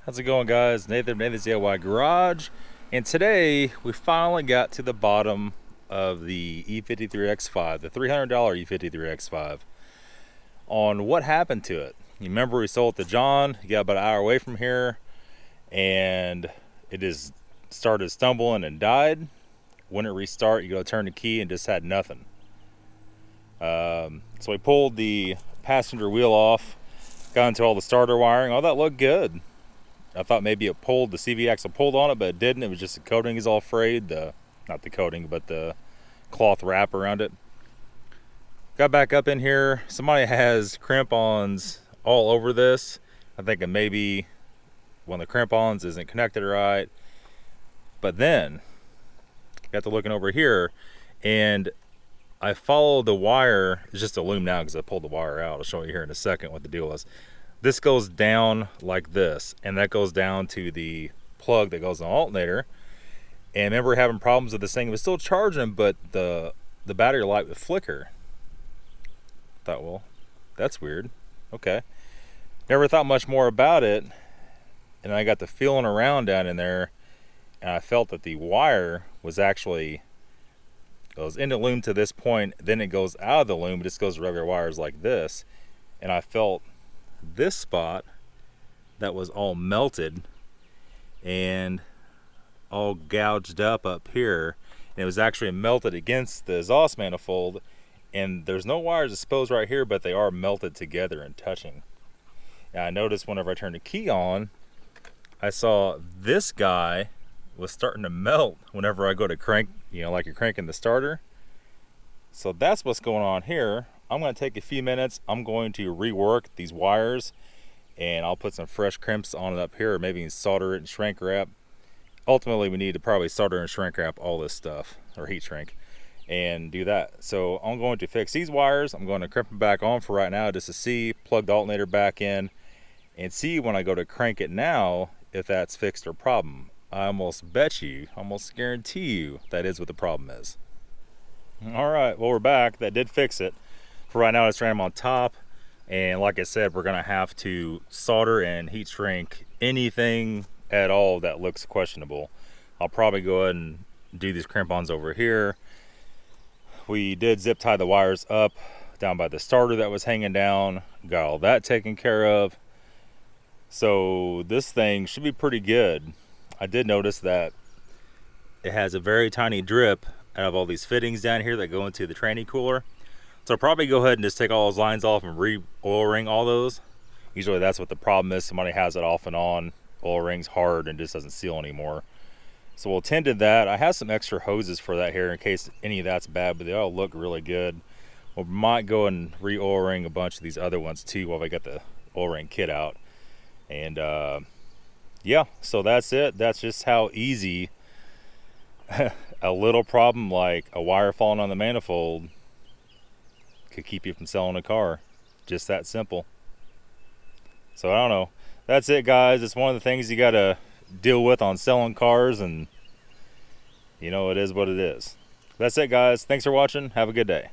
How's it going, guys? Nathan from Nathan's DIY Garage, and today we finally got to the bottom of the E53 X5, the $300 E53 X5, on what happened to it. You remember we sold it to John. He got about an hour away from here, and it just started stumbling and died. Wouldn't restart. You go turn the key and just had nothing. So we pulled the passenger wheel off, got into all the starter wiring. All that looked good. I thought maybe it pulled, the CV axle pulled on it, but it didn't. It was just the coating is all frayed. Not the coating, but the cloth wrap around it. Got back up in here. Somebody has crampons all over this. I'm thinking maybe one of the crampons isn't connected right. But then, got to looking over here, and I followed the wire. It's just a loom now because I pulled the wire out. I'll show you here in a second what the deal is. This goes down like this, and that goes down to the plug that goes on the alternator. And remember having problems with this thing. It was still charging, but the battery light would flicker. Thought, well, that's weird. Okay. Never thought much more about it. And I got to feeling around down in there, and I felt that the wire was actually goes in the loom to this point, then it goes out of the loom. It just goes to regular wires like this. And I felt this spot that was all melted and all gouged up here, and it was actually melted against the exhaust manifold, and there's no wires exposed right here, but they are melted together and touching. And I noticed whenever I turned the key on, I saw this guy was starting to melt whenever I go to crank, like you're cranking the starter. So that's what's going on here. I'm going to take a few minutes. I'm going to rework these wires, and I'll put some fresh crimps on it up here, or maybe solder it and shrink wrap. Ultimately, we need to probably solder and shrink wrap all this stuff, or heat shrink, and do that. So I'm going to fix these wires. I'm going to crimp them back on for right now just to see, plug the alternator back in, and see when I go to crank it now if that's fixed or problem. I almost bet you, almost guarantee you that is what the problem is. All right, well, we're back. That did fix it. For right now, it's ran them on top, and like I said, we're gonna have to solder and heat shrink anything at all that looks questionable. I'll probably go ahead and do these crampons over here. We did zip tie the wires up down by the starter that was hanging down, got all that taken care of. So this thing should be pretty good. I did notice that it has a very tiny drip out of all these fittings down here that go into the tranny cooler. So I'll probably go ahead and just take all those lines off and re-oil ring all those. Usually that's what the problem is. Somebody has it off and on, oil rings hard and just doesn't seal anymore. So we'll tend to that. I have some extra hoses for that here in case any of that's bad, but they all look really good. We might go and re-oil ring a bunch of these other ones too while I got the oil ring kit out. And yeah, so that's it. That's just how easy a little problem like a wire falling on the manifold could keep you from selling a car. Just that simple. So I don't know. That's it, guys. It's one of the things you gotta deal with on selling cars, and it is what it is. That's it, guys. Thanks for watching. Have a good day.